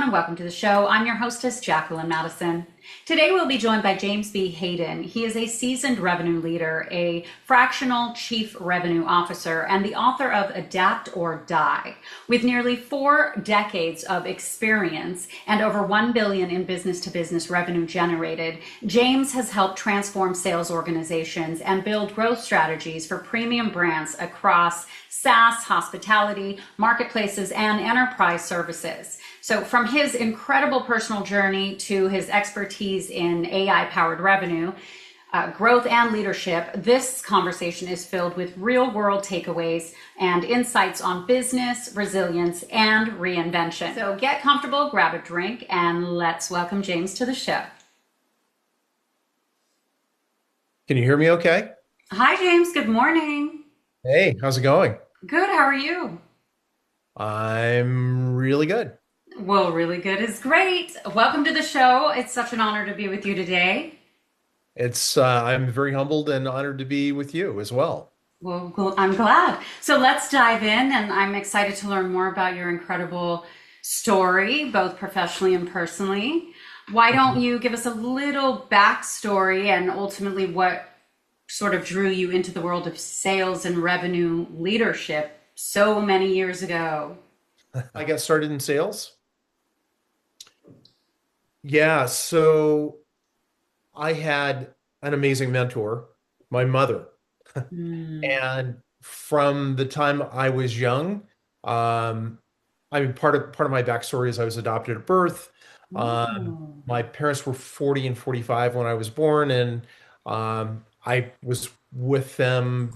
everyone, and welcome to the show. I'm your hostess, Jacqueline Maddison. Today, we'll be joined by James B. Hayden. He is a seasoned revenue leader, a fractional chief revenue officer, and the author of Adapt or Die. With nearly 4 decades of experience and over $1 billion in business-to-business revenue generated, James has helped transform sales organizations and build growth strategies for premium brands across SaaS, hospitality, marketplaces, and enterprise services. So from his incredible personal journey to his expertise in AI-powered revenue, growth and leadership, this conversation is filled with real-world takeaways and insights on business, resilience, and reinvention. So get comfortable, grab a drink, and let's welcome James to the show. Can you hear me okay? Hi, James. Good morning. Hey, how's it going? Good. How are you? I'm really good. Well, really good is great. Welcome to the show. It's such an honor to be with you today. I'm very humbled and honored to be with you as well. Well, I'm glad. So let's dive in, and I'm excited to learn more about your incredible story, both professionally and personally. Why don't you give us a little backstory and ultimately what sort of drew you into the world of sales and revenue leadership so many years ago? I got started in sales. Yeah, so I had an amazing mentor, my mother. Mm. And from the time I was young, um, I mean, part of my backstory is I was adopted at birth. Oh. My parents were 40 and 45 when I was born, and I was with them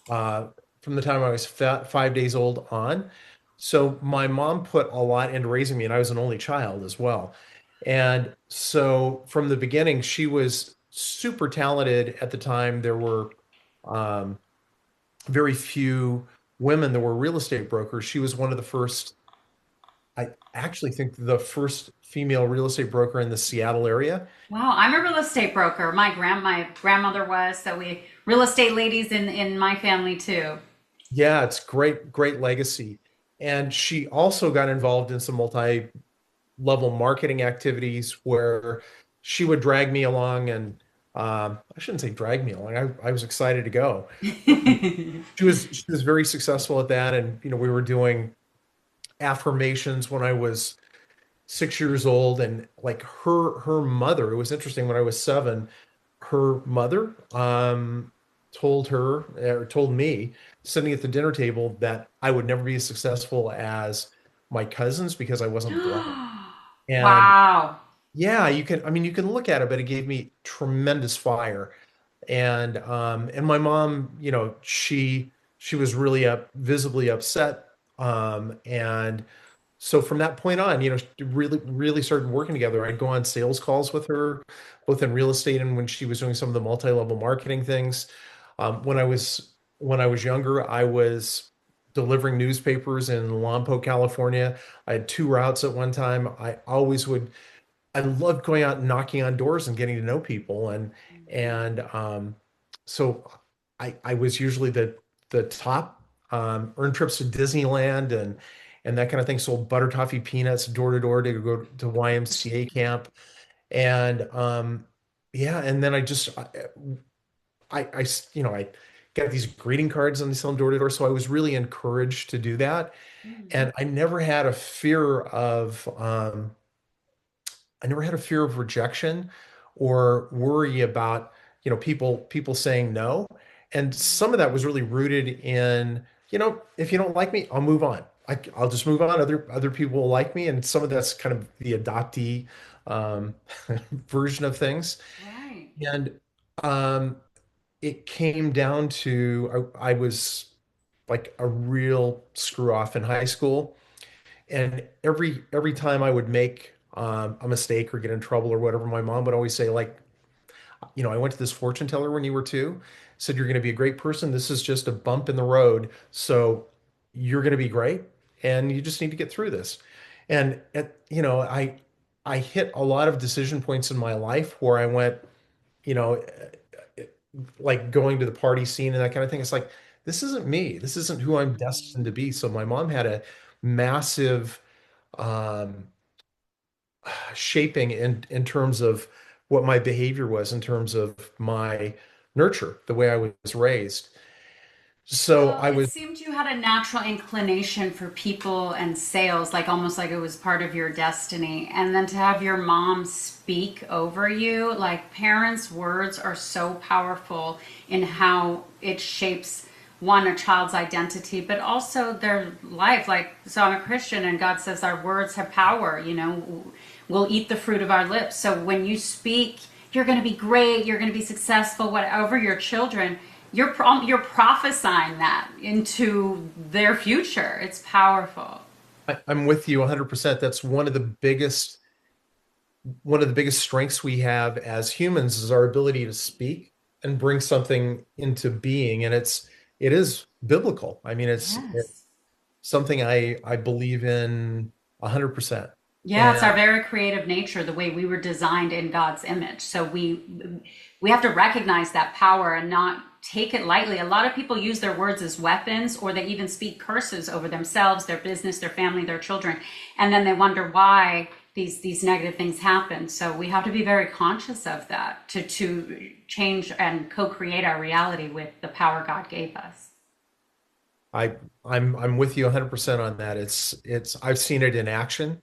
from the time I was 5 days old on. So my mom put a lot into raising me, and I was an only child as well. And so from the beginning, she was super talented at the time. There were um, very few women that were real estate brokers. She was one of the first, I actually think the first female real estate broker in the Seattle area. Wow, I'm a real estate broker. My grandmother was, so we real estate ladies in my family too. Yeah, it's great, great legacy. And she also got involved in some multi-level marketing activities where she would drag me along and I shouldn't say drag me along. I was excited to go. She was very successful at that. And we were doing affirmations when I was 6 years old. And like her mother, it was interesting when I was 7, her mother told me sitting at the dinner table that I would never be as successful as my cousins because I wasn't blind. And Wow. yeah, you can look at it, but it gave me tremendous fire. And my mom, she was really visibly upset. And so from that point on, really, really started working together. I'd go on sales calls with her, both in real estate and when she was doing some of the multi-level marketing things. When I was younger, I was delivering newspapers in Lompoc, California. I had 2 routes at one time. I loved going out and knocking on doors and getting to know people. And so I was usually the top, earned trips to Disneyland and that kind of thing. Sold butter toffee peanuts door to door to go to YMCA camp. And yeah, and then I got these greeting cards and they sell them door to door. So I was really encouraged to do that. And I never had a fear of rejection or worry about, people saying no. And some of that was really rooted in, if you don't like me, I'll move on. I'll just move on. Other people will like me. And some of that's kind of the adoptee um, version of things. Right. And um, it came down to I was like a real screw off in high school. And every time I would make a mistake or get in trouble or whatever, my mom would always say, like, I went to this fortune teller when you were 2, said you're going to be a great person. This is just a bump in the road. So you're going to be great, and you just need to get through this. And I hit a lot of decision points in my life where I went, you know, like going to the party scene and that kind of thing. It's like, this isn't me. This isn't who I'm destined to be. So my mom had a massive um, shaping in terms of what my behavior was, in terms of my nurture, the way I was raised. So Well, I it was, seemed you had a natural inclination for people and sales, like almost like it was part of your destiny. And then to have your mom speak over you, like parents' words are so powerful in how it shapes one, a child's identity, but also their life. Like, so I'm a Christian and God says our words have power, you know, we'll eat the fruit of our lips. So when you speak, you're going to be great, you're going to be successful, whatever your children, you're prophesying that into their future. It's powerful. I'm with you 100%. That's one of the biggest strengths we have as humans is our ability to speak and bring something into being. And it is biblical. I mean, it's Yes. something I believe in 100%. Yeah, it's And our very creative nature, the way we were designed in God's image. So we have to recognize that power and not take it lightly. A lot of people use their words as weapons, or they even speak curses over themselves, their business, their family, their children, and then they wonder why these negative things happen. So we have to be very conscious of that to change and co-create our reality with the power God gave us. I I'm with you 100% on that. It's I've seen it in action,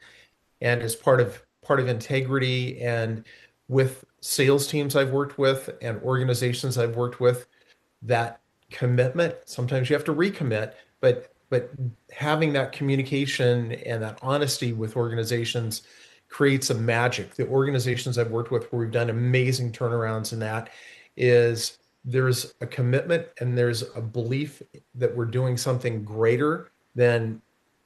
and as part of integrity, and with sales teams I've worked with and organizations I've worked with, that commitment, sometimes you have to recommit, but having that communication and that honesty with organizations creates a magic. The organizations I've worked with where we've done amazing turnarounds in that is there's a commitment and there's a belief that we're doing something greater than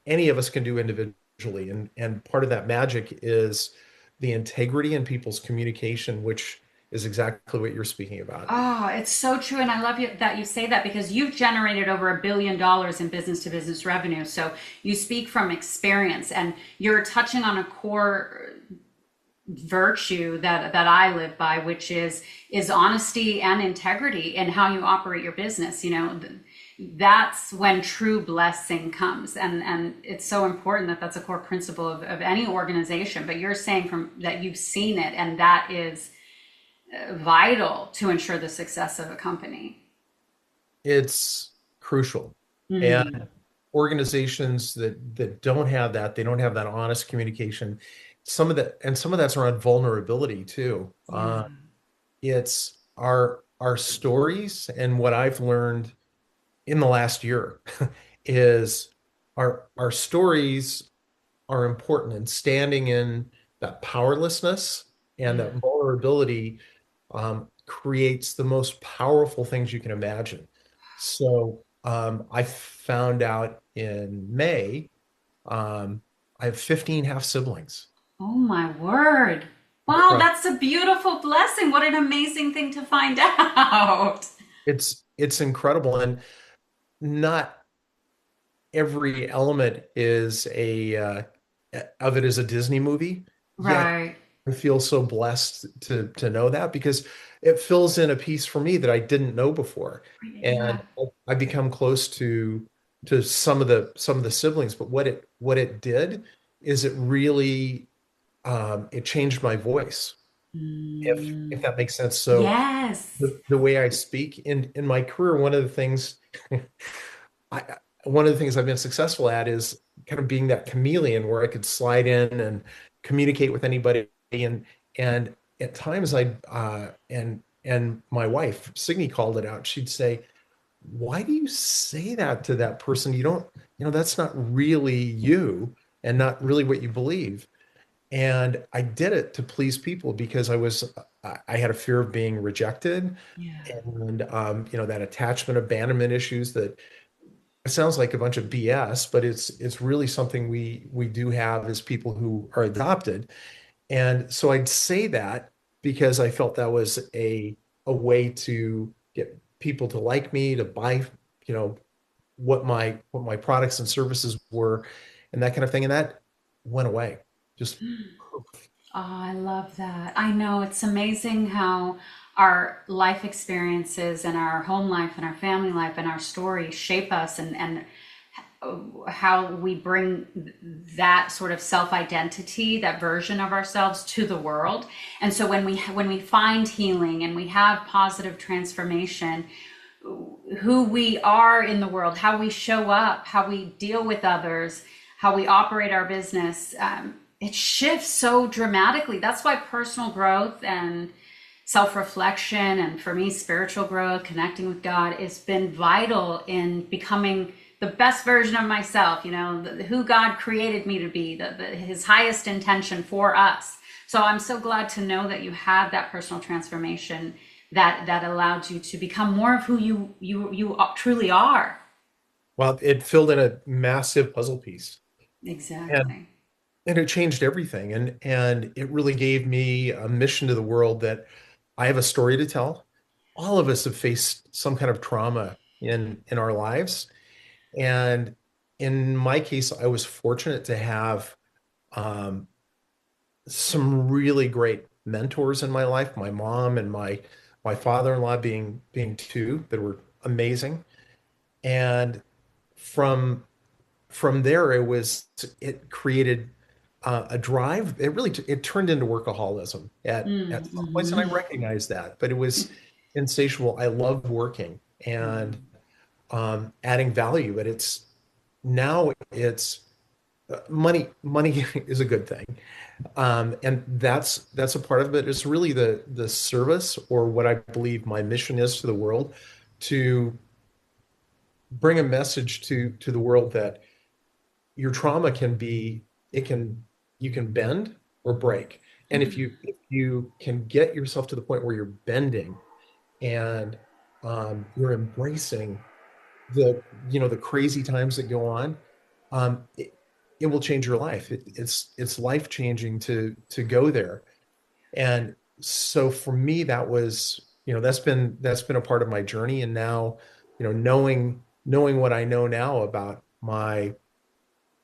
any of us can do individually. And part of that magic is the integrity in people's communication, which is exactly what you're speaking about. Oh, it's so true. And I love you that you say that because you've generated over $1 billion in business to business revenue. So you speak from experience and you're touching on a core virtue that I live by, which is honesty and integrity in how you operate your business. You know, that's when true blessing comes. And it's so important that that's a core principle of any organization. But you're saying from that you've seen it, and that is vital to ensure the success of a company. It's crucial. Mm, And organizations that don't have that, they don't have that honest communication. Some of that's around vulnerability too. yeah. It's our stories, and what I've learned in the last year is our stories are important, and standing in that powerlessness and Yeah. that vulnerability creates the most powerful things you can imagine. So I found out in May, um, I have 15 half siblings. Oh my word. Wow, Incredible. that's a beautiful blessing. What an amazing thing to find out. It's incredible, and not every element is a of it is a Disney movie. Yet Right. I feel so blessed to know that, because it fills in a piece for me that I didn't know before. Yeah. And I become close to some of the siblings. But what it did is it really it changed my voice, if Mm, that makes sense. So yes. the way I speak in my career, I one of the things I've been successful at is kind of being that chameleon where I could slide in and communicate with anybody. And at times and my wife, Signe, called it out. She'd say, "Why do you say that to that person? You don't, that's not really you and not really what you believe." And I did it to please people because I had a fear of being rejected, Yeah. and that attachment abandonment issues that it sounds like a bunch of BS, but it's really something we do have as people who are adopted. And so I'd say that because I felt that was a way to get people to like me, to buy, you know, what my products and services were, and that kind of thing. And that went away. Just Oh, I love that. I know it's amazing how our life experiences and our home life and our family life and our stories shape us and how we bring that sort of self-identity, that version of ourselves to the world. And so when we find healing and we have positive transformation, who we are in the world, how we show up, how we deal with others, how we operate our business, it shifts so dramatically. That's why personal growth and self-reflection, and for me, spiritual growth, connecting with God, has been vital in becoming the best version of myself, who God created me to be, his highest intention for us. So I'm so glad to know that you had that personal transformation that allowed you to become more of who you truly are. Well, it filled in a massive puzzle piece, and Exactly. and it changed everything. And it really gave me a mission to the world that I have a story to tell. All of us have faced some kind of trauma in our lives. And in my case, I was fortunate to have um, some really great mentors in my life, my mom and my father-in-law being two that were amazing. And from from there, it created a drive. It turned into workaholism at some points, and I Mm-hmm. recognized that. But it was insatiable. I loved working and adding value, but it's money. Money is a good thing, and that's a part of it. It's really the service, or what I believe my mission is to the world, to bring a message to the world that your trauma can be it can you can bend or break. And if you can get yourself to the point where you're bending and you're embracing the crazy times that go on, it will change your life. It's life changing to go there. And so for me, that's been a part of my journey. And now, knowing what I know now about my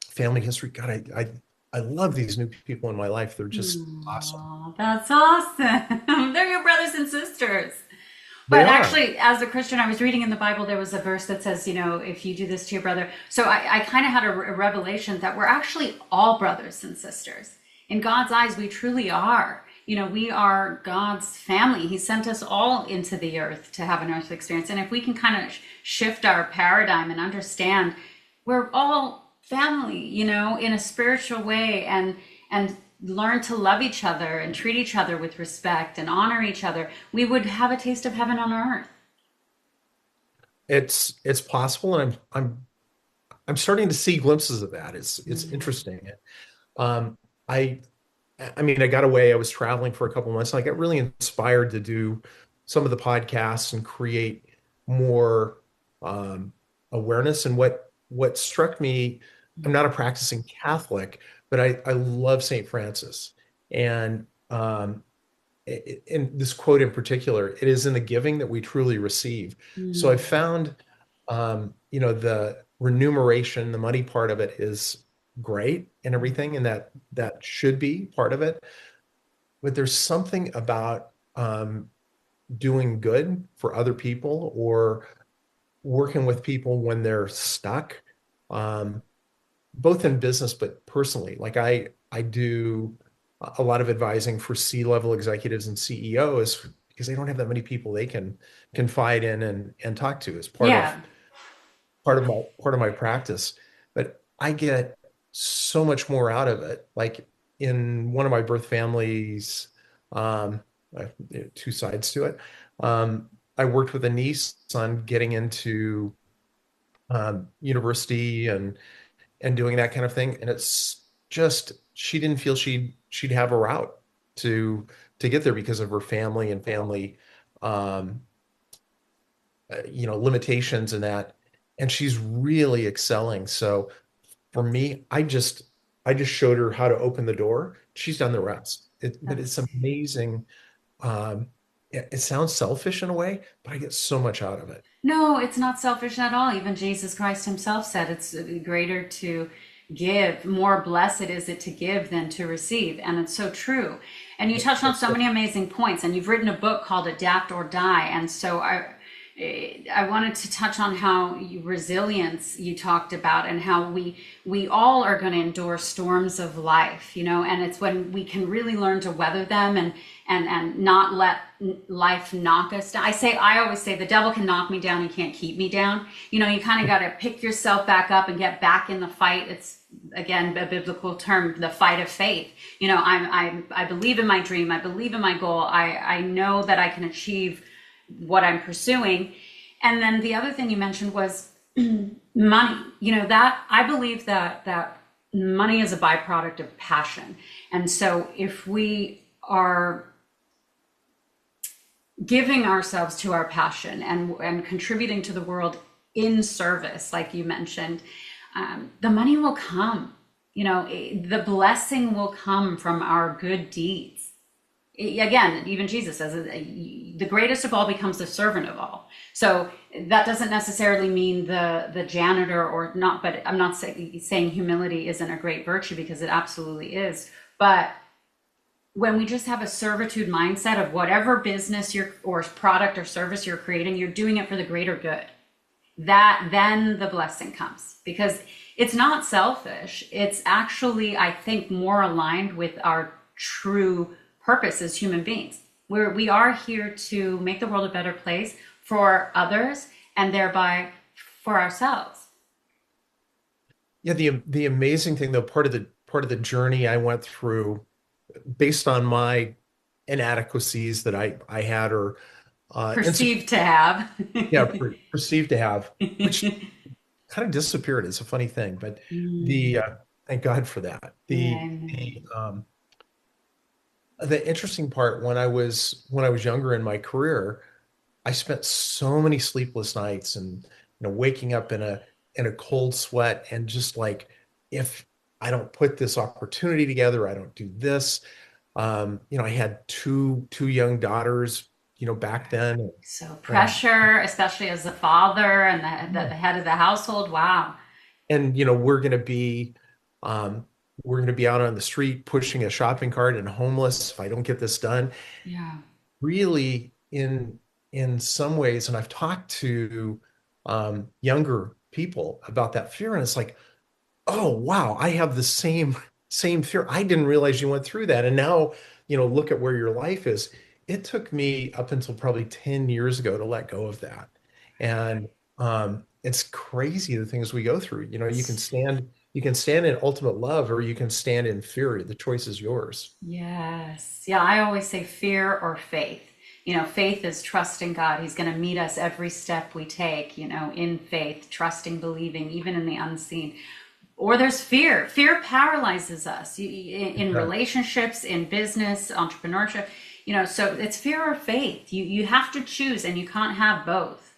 family history, God, I love these new people in my life. They're just awesome. Oh, that's awesome. They're your brothers and sisters. They But are. actually, as a Christian, I was reading in the Bible, there was a verse that says, if you do this to your brother. So I kind of had a revelation that we're actually all brothers and sisters. In God's eyes, we truly are. We are God's family. He sent us all into the earth to have an earth experience. And if we can kind of shift our paradigm and understand we're all family, in a spiritual way, and learn to love each other and treat each other with respect and honor each other, we would have a taste of heaven on earth. It's possible, and I'm starting to see glimpses of that. It's Mm. interesting. Um, I I mean, I got away. I was traveling for a couple of months, and I got really inspired to do some of the podcasts and create more um, awareness. And what struck me, I'm not a practicing Catholic, but I love St. Francis. And in this quote in particular, it is in the giving that we truly receive. So I Mm. found, the remuneration, the money part of it is great and everything, and that should be part of it. But there's something about doing good for other people, or working with people when they're stuck, um, both in business but personally. Like I do a lot of advising for C-level executives and CEOs because they don't have that many people they can confide in and talk to as part of Yeah. part of my practice. But I get so much more out of it. Like in one of my birth families, um, two sides to it. I worked with a niece on getting into university and doing that kind of thing. And it's just she didn't feel she'd have a route to get there because of her family and family um, limitations and that. And she's really excelling. So for me, I just showed her how to open the door. She's done the rest. But it's That's amazing. It sounds selfish in a way, but I get so much out of it. No, it's not selfish at all. Even Jesus Christ himself said it's greater to give, more blessed is it to give than to receive. And it's so true. And you touched on That's so many amazing points. And you've written a book called Adapt or Die. And so I wanted to touch on how resilience you talked about, and how we all are going to endure storms of life, and it's when we can really learn to weather them, and not let life knock us down. I always say the devil can knock me down, he can't keep me down. You kind of got to pick yourself back up and get back in the fight. It's, again, a biblical term, the fight of faith. I believe in my dream, I believe in my goal, I know that I can achieve what I'm pursuing. And then the other thing you mentioned was money. That I believe that money is a byproduct of passion. And so if we are giving ourselves to our passion, and contributing to the world in service, like you mentioned, the money will come. The blessing will come from our good deeds. Again, even Jesus says the greatest of all becomes the servant of all. So that doesn't necessarily mean the janitor or not, but I'm not saying humility isn't a great virtue, because it absolutely is. But when we just have a servitude mindset of whatever business or product or service you're creating, you're doing it for the greater good. Then the blessing comes, because it's not selfish. It's actually, I think, more aligned with our true purpose as human beings. We are here to make the world a better place for others, and thereby for ourselves. Yeah, the amazing thing though, part of the journey I went through, based on my inadequacies that I had, or Perceived to have. yeah, perceived to have, which kind of disappeared. It's a funny thing, but the thank God for that. The interesting part, when I was younger in my career, I spent so many sleepless nights, and waking up in a cold sweat, and just like, if I don't put this opportunity together, I don't do this. I had two young daughters, back then. So pressure, especially as a father and the head of the household. Wow. And um, we're gonna be out on the street pushing a shopping cart and homeless if I don't get this done. Yeah. Really, in some ways, and I've talked to younger people about that fear, and it's like, oh wow, I have the same fear. I didn't realize you went through that. And now, look at where your life is. It took me up until probably 10 years ago to let go of that. And it's crazy the things we go through. You can stand in ultimate love, or you can stand in fear. The choice is yours. Yes. Yeah, I always say fear or faith. Faith is trusting God. He's going to meet us every step we take, in faith, trusting, believing, even in the unseen. Or there's fear. Fear paralyzes us in Yeah. relationships, in business, entrepreneurship. So it's fear or faith. You have to choose, and you can't have both.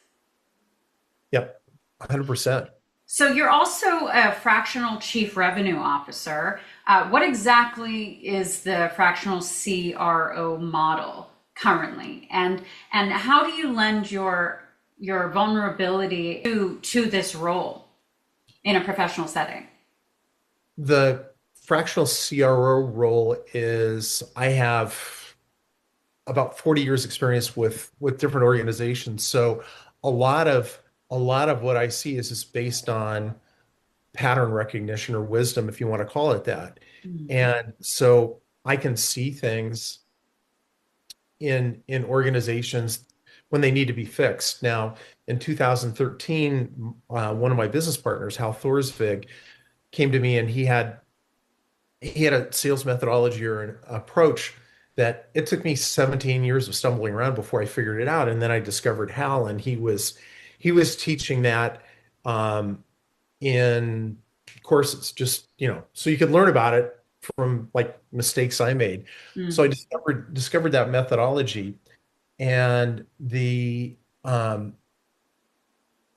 Yep. 100%. So you're also a fractional chief revenue officer. What exactly is the fractional CRO model currently, and how do you lend your vulnerability to this role in a professional setting? The fractional CRO role is, I have about 40 years experience with different organizations. So a lot of what I see is just based on pattern recognition, or wisdom, if you want to call it that. And so I can see things in organizations when they need to be fixed. Now, in 2013, one of my business partners, Hal Thorsvig, came to me, and he had a sales methodology or an approach that it took me 17 years of stumbling around before I figured it out. And then I discovered Hal, and he was teaching that in courses, just so you could learn about it from like mistakes I made. So I discovered that methodology, and the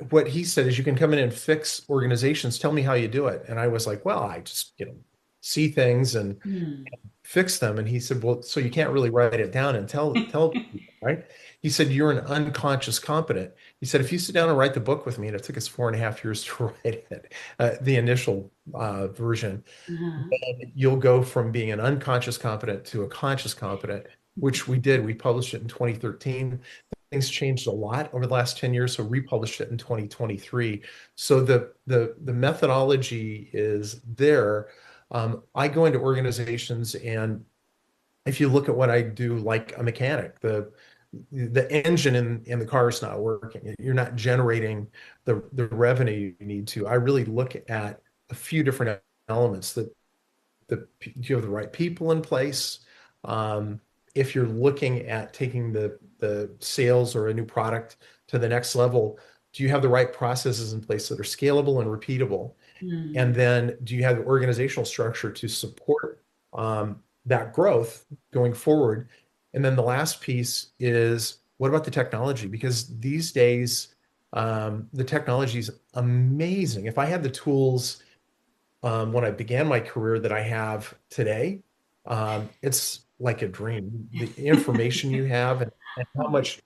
what he said is, you can come in and fix organizations. Tell me how you do it. And I was like, well, I just see things and fix them. And he said, well, so you can't really write it down and tell people, right? He said, you're an unconscious competent. He said, if you sit down and write the book with me, and it took us 4.5 years to write it, the initial version, then you'll go from being an unconscious competent to a conscious competent, which we did. We published it in 2013. things changed a lot over the last 10 years, so republished it in 2023. So the methodology is there. I go into organizations, and if you look at what I do, like a mechanic, the engine in the car is not working. You're not generating the revenue you need to. I really look at a few different elements that do you have the right people in place? Um, if you're looking at taking the sales or a new product to the next level, do you have the right processes in place that are scalable and repeatable? And Mm. then do you have the organizational structure to support that growth going forward? And then the last piece is, what about the technology? Because these days, the technology is amazing. If I had the tools when I began my career that I have today, it's like a dream. The information you have, and how much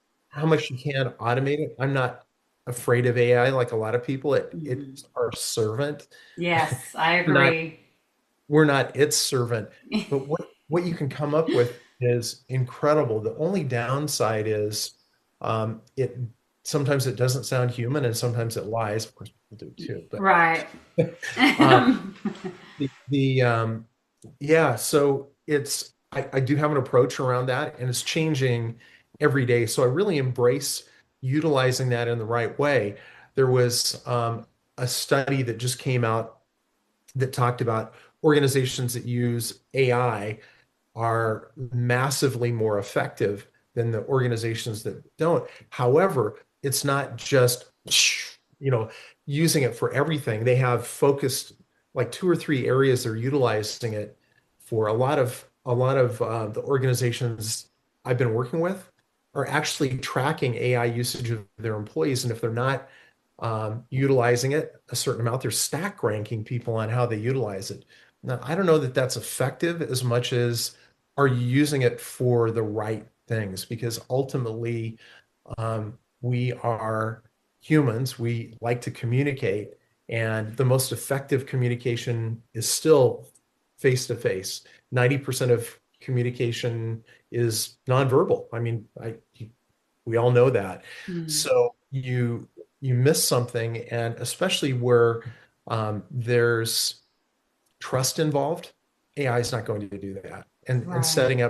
you can automate it. I'm not afraid of AI like a lot of people. Mhm. It's our servant. Yes, I Not agree. We're not its servant. But what you can come up with is incredible. The only downside is it sometimes it doesn't sound human, and sometimes it lies. Of course, people do too. But Right. uh, the yeah, so I do have an approach around that, and it's changing every day. So I really embrace utilizing that in the right way. There was a study that just came out that talked about organizations that use AI are massively more effective than the organizations that don't. However, it's not just, you know, using it for everything. They have focused like two or three areas they're utilizing it for. A lot of the organizations I've been working with are actually tracking AI usage of their employees, and if they're not utilizing it a certain amount, they're stack ranking people on how they utilize it. Now, I don't know that that's effective as much as, are you using it for the right things? Because ultimately, we are humans. We like to communicate, and the most effective communication is still face to face. 90% of communication is nonverbal. I mean, we all know that. Mm. So you miss something, and especially where there's trust involved, AI is not going to do that. And Right. setting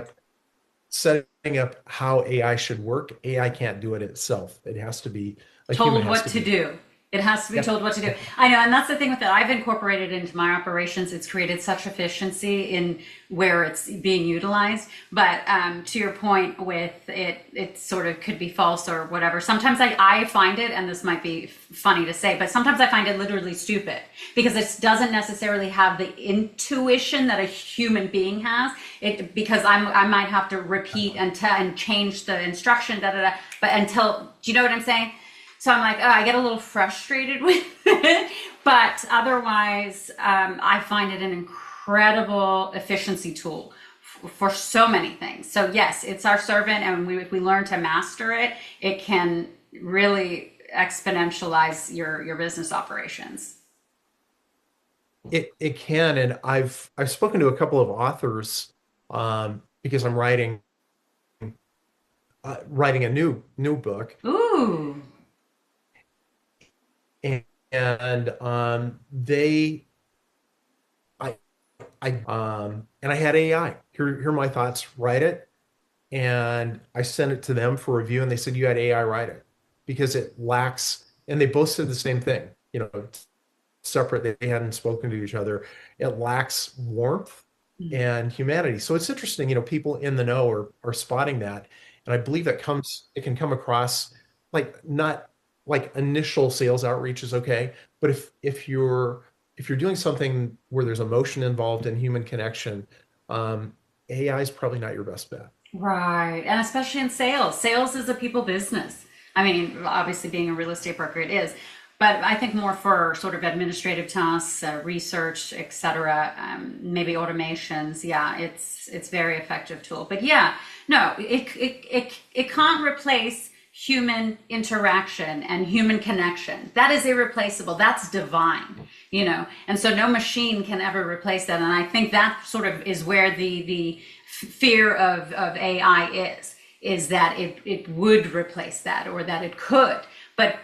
up how AI should work, AI can't do it itself. It has to be a human Told has what to to be. do. It has to be Yep. told what to do. I know, and that's the thing with it. I've incorporated into my operations. It's created such efficiency in where it's being utilized. But to your point with it, it sort of could be false or whatever. Sometimes I find it, and this might be funny to say, but sometimes I find it literally stupid because it doesn't necessarily have the intuition that a human being has. It because I might have to repeat and change the instruction, da da da. But until, do you know what I'm saying? So I'm like, oh, I get a little frustrated with it, but otherwise, I find it an incredible efficiency tool for so many things. So yes, it's our servant, and if we learn to master it, it can really exponentialize your business operations. It can, and I've spoken to a couple of authors because I'm writing a new book, Ooh. and, they and I had AI. Here are my thoughts. Write it, and I sent it to them for review, and they said you had AI write it because it lacks. And they both said the same thing. Separate. They hadn't spoken to each other. It lacks warmth and humanity. So it's interesting. People in the know are spotting that, and I believe it can come across like not like initial sales outreach is okay, but if you're doing something where there's emotion involved and human connection, AI is probably not your best bet. Right. And especially in sales. Sales is a people business. I mean, obviously being a real estate broker, it is. But I think more for sort of administrative tasks, research, etc., maybe automations. Yeah, it's very effective tool. But yeah, no, it can't replace human interaction and human connection. That is irreplaceable. That's divine. And so no machine can ever replace that. And I think that sort of is where the fear of AI is that it would replace that, or that it could. But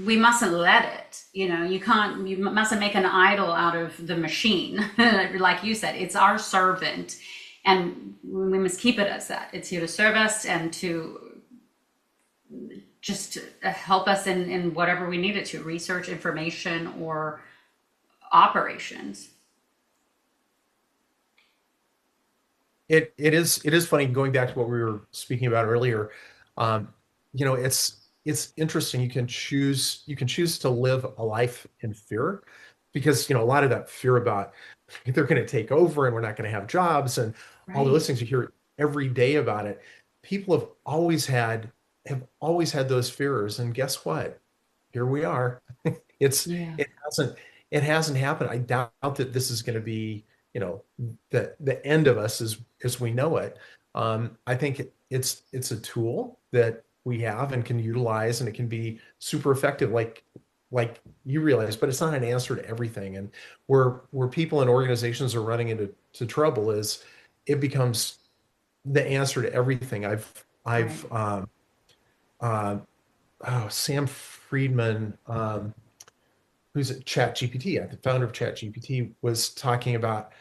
we mustn't let it, you mustn't make an idol out of the machine. Like you said, it's our servant, and we must keep it as that. It's here to serve us and to just help us in whatever we need it to, research, information, or operations. It is funny, going back to what we were speaking about earlier. Um, it's interesting. You can choose to live a life in fear, because a lot of that fear about they're going to take over and we're not going to have jobs and all Right. those things, you hear every day about it. People have always had those fears, and guess what? Here we are. It's Yeah. it hasn't happened. I doubt that this is going to be, the end of us as we know it. I think it's a tool that we have and can utilize, and it can be super effective, like you realize, but it's not an answer to everything. And where people and organizations are running into trouble is it becomes the answer to everything. Right. I've uh, oh, Sam Friedman, who's at ChatGPT, the founder of ChatGPT, was talking about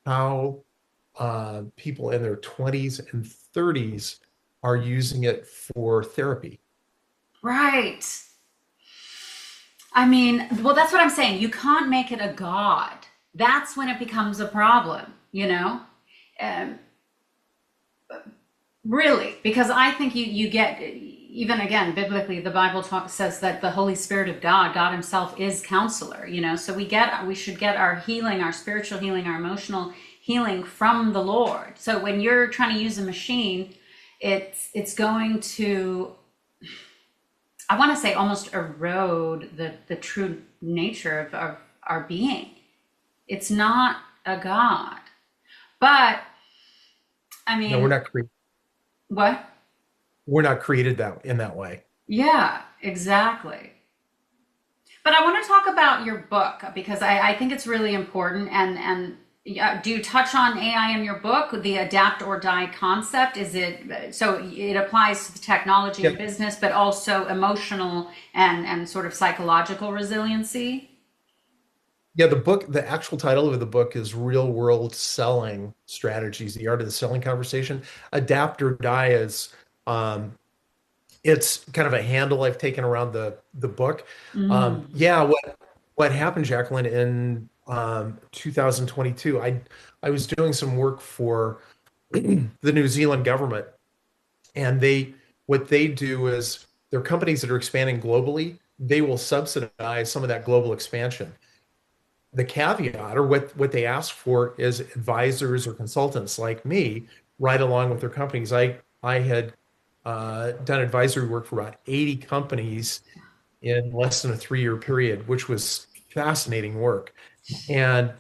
how people in their 20s and 30s are using it for therapy. Right. I mean, well, that's what I'm saying. You can't make it a god. That's when it becomes a problem. Um, Really, because I think you get, even again, biblically, the Bible says that the Holy Spirit of God Himself is counselor. So we should get our healing, our spiritual healing, our emotional healing from the Lord. So when you're trying to use a machine, it's going to, I want to say, almost erode the true nature of our being. It's not a God. But I No, we're mean, not cre- what? we're not created that in that way. Yeah, exactly. But I want to talk about your book, because I think it's really important. And yeah, do you touch on AI in your book, the adapt or die concept? Is it so it applies to the technology and Yeah, business, but also emotional and sort of psychological resiliency? yeah. The actual title of the book is Real World Selling Strategies: The Art of the Selling Conversation. Adapt or Die is um, it's kind of a handle I've taken around the book. Mm, Yeah, what happened, Jacqueline, in 2022? I was doing some work for the New Zealand government, and what they do is they're companies that are expanding globally. They will subsidize some of that global expansion. The caveat, or what they ask for, is advisors or consultants like me right along with their companies. I had done advisory work for about 80 companies in less than a 3-year period, which was fascinating work. And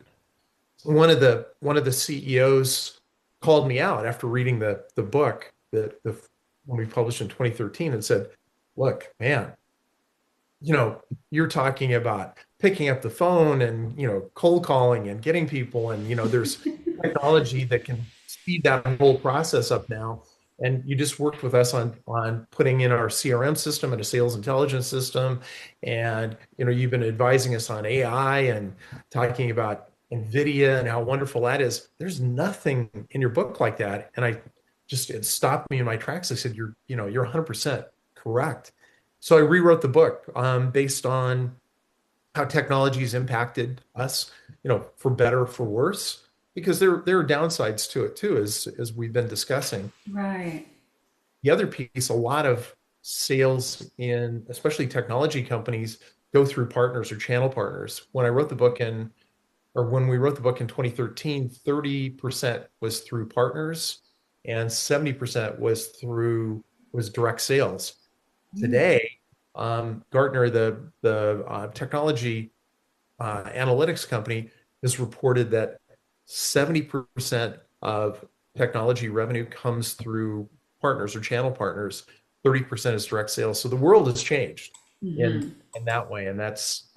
one of the CEOs called me out after reading the book that the when we published in 2013, and said, "Look, man, you're talking about picking up the phone and cold calling and getting people, and there's technology that can speed that whole process up now. And you just worked with us on putting in our CRM system and a sales intelligence system, and you've been advising us on AI and talking about NVIDIA and how wonderful that is. There's nothing in your book like that." And it stopped me in my tracks. I said, "You're 100% correct." So I rewrote the book based on how technology has impacted us, for better or for worse, because there are downsides to it too, as we've been discussing. right. The other piece, a lot of sales in especially technology companies go through partners or channel partners. When we wrote the book in 2013, 30% was through partners and 70% was direct sales. Today, Gartner, the technology analytics company, has reported that 70% of technology revenue comes through partners or channel partners. 30% is direct sales. So the world has changed in Hmm. in that way, and that's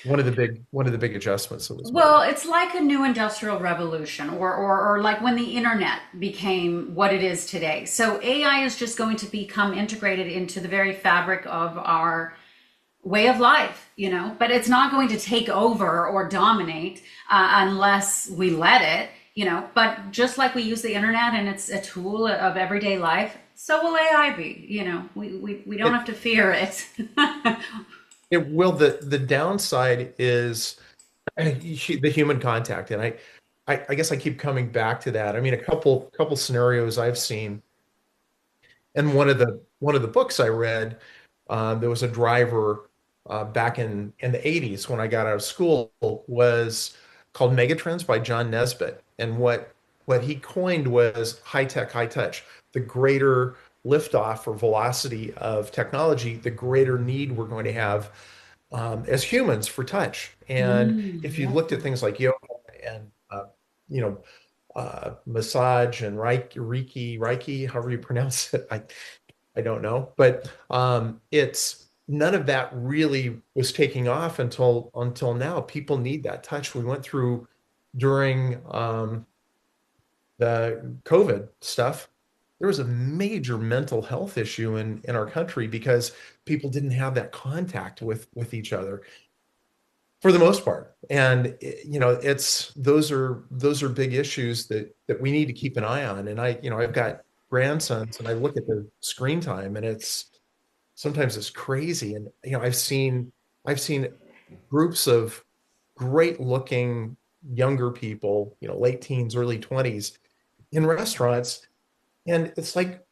one of the big adjustments that was Well, made. it's like a new industrial revolution, or like when the internet became what it is today. So AI is just going to become integrated into the very fabric of our way of life, but it's not going to take over or dominate unless we let it, but just like we use the internet and it's a tool of everyday life, so will AI be, we don't It have to fear it. it will the downside is the human contact, and I guess I keep coming back to that. I mean, a couple scenarios I've seen, and one of the books I read, there was a driver back in the 80s when I got out of school, was called Megatrends by John Nesbitt. And what he coined was high tech, high touch. The greater liftoff or velocity of technology, the greater need we're going to have as humans for touch. And if you Love looked at that. things like yoga and you know massage and Reiki, however you pronounce it, I don't know, but it's none of that really was taking off until now. People need that touch. We went through during the COVID stuff. There was a major mental health issue in our country because people didn't have that contact with each other for the most part. And it's those are big issues that we need to keep an eye on. And I've got grandsons, and I look at the screen time, and sometimes it's crazy. And I've seen groups of great looking younger people, late teens, early 20s, in restaurants, and it's like,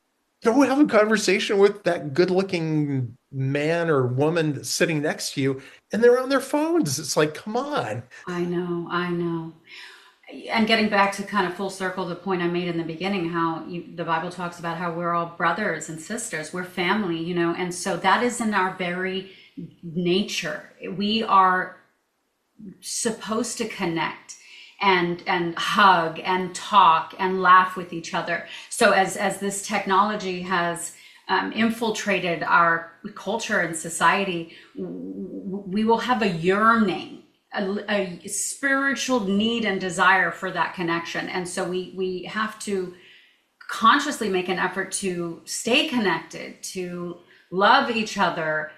go have a conversation with that good looking man or woman that's sitting next to you, and they're on their phones. It's like, come on. I know. And getting back to kind of full circle the point I made in the beginning, how the Bible talks about how we're all brothers and sisters, we're family, and so that is in our very nature. We are supposed to connect and hug and talk and laugh with each other. So as this technology has infiltrated our culture and society, we will have a yearning, a spiritual need and desire for that connection. And so we have to consciously make an effort to stay connected, to love each other,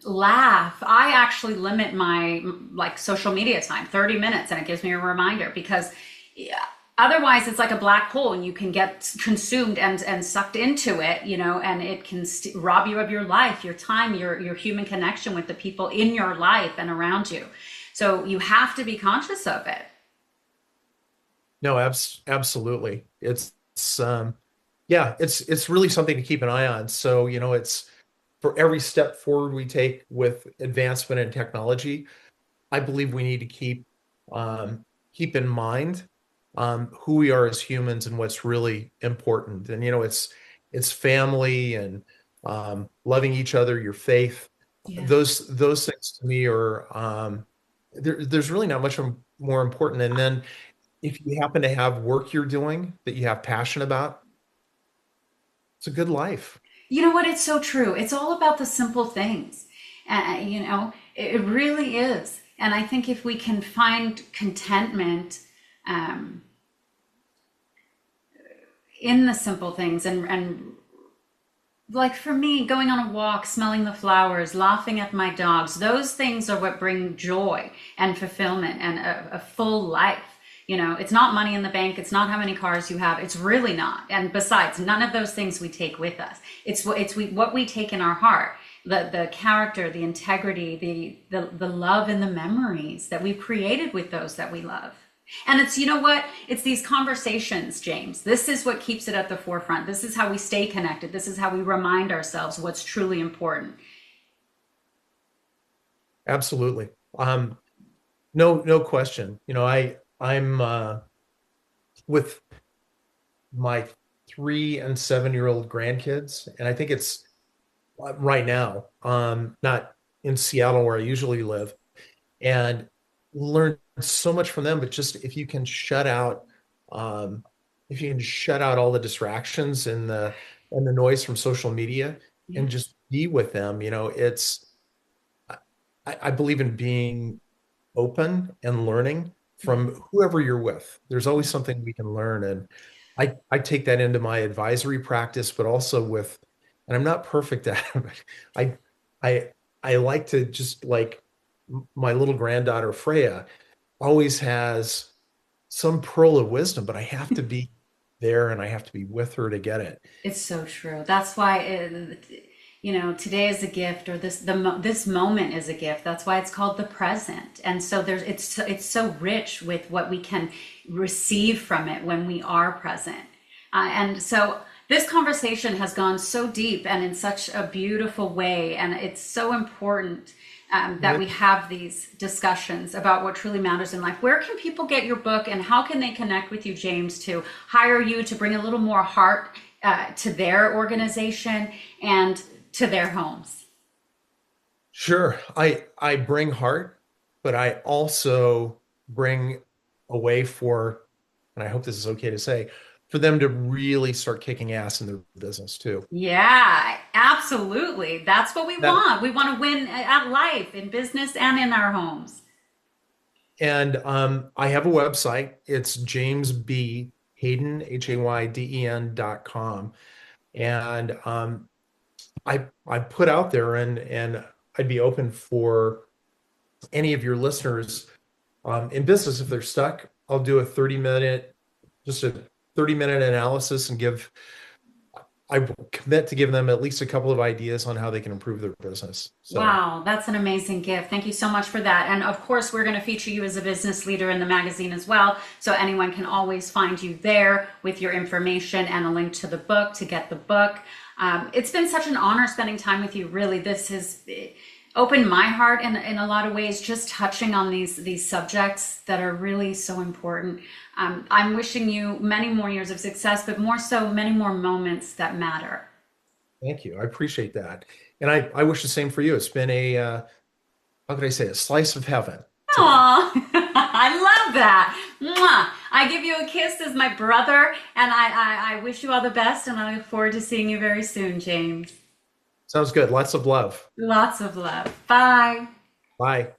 laugh. I actually limit my like social media time 30 minutes, and it gives me a reminder, because yeah, otherwise it's like a black hole and you can get consumed and sucked into it, and it can rob you of your life, your time, your human connection with the people in your life and around you. So you have to be conscious of it. No, absolutely. Yeah, it's really something to keep an eye on. So, it's for every step forward we take with advancement in technology, I believe we need to keep in mind who we are as humans and what's really important. And it's family and loving each other, your faith. Yeah. Those things to me are there's really not much more important. And then if you happen to have work you're doing that you have passion about, it's a good life. You know what? It's so true. It's all about the simple things. It really is. And I think if we can find contentment um, in the simple things, and like for me, going on a walk, smelling the flowers, laughing at my dogs, those things are what bring joy and fulfillment and a full life. It's not money in the bank. It's not how many cars you have. It's really not. And besides, none of those things we take with us. What we take in our heart, the character, the integrity, the love and the memories that we've created with those that we love. And it's, you know what? It's these conversations, James. This is what keeps it at the forefront. This is how we stay connected. This is how we remind ourselves what's truly important. Absolutely. No question. I'm with my 3 and 7-year-old grandkids, and I think it's right now, not in Seattle where I usually live, and learn so much from them. But just um, if you can shut out all the distractions and the noise from social media Yeah. and just be with them, I believe in being open and learning from whoever you're with. There's always something we can learn. And I take that into my advisory practice, but also with, and I'm not perfect at it, but I, I, I like to just like my little granddaughter, Freya, always has some pearl of wisdom, but I have to be there and I have to be with her to get it. It's so true. That's why today is a gift, or this moment is a gift. That's why it's called the present. And so it's so rich with what we can receive from it when we are present. And so this conversation has gone so deep and in such a beautiful way, and it's so important that we have these discussions about what truly matters in life. Where can people get your book, and how can they connect with you, James, to hire you to bring a little more heart to their organization and to their homes? Sure. I bring heart, but I also bring a way for, and I hope this is okay to say, for them to really start kicking ass in their business too. Yeah, absolutely. That's what we That want. We want to win at life, in business and in our homes. and I have a website. It's James B. Hayden, Hayden.com. And I put out there and I'd be open for any of your listeners in business. If they're stuck, I'll do a 30-minute, just a 30-minute analysis and I will commit to giving them at least a couple of ideas on how they can improve their business. So Wow, that's an amazing gift. Thank you so much for that. And of course, we're going to feature you as a business leader in the magazine as well. So anyone can always find you there with your information and a link to the book to get the book. It's been such an honor spending time with you. Really, this has opened my heart in a lot of ways, just touching on these subjects that are really so important. I'm wishing you many more years of success, but more so, many more moments that matter. thank you. I appreciate that. And I wish the same for you. It's been how could I say, a slice of heaven today. Aw, I love that. Mwah. I give you a kiss as my brother, and I wish you all the best, and I look forward to seeing you very soon, James. Sounds good. Lots of love. Lots of love. Bye. Bye.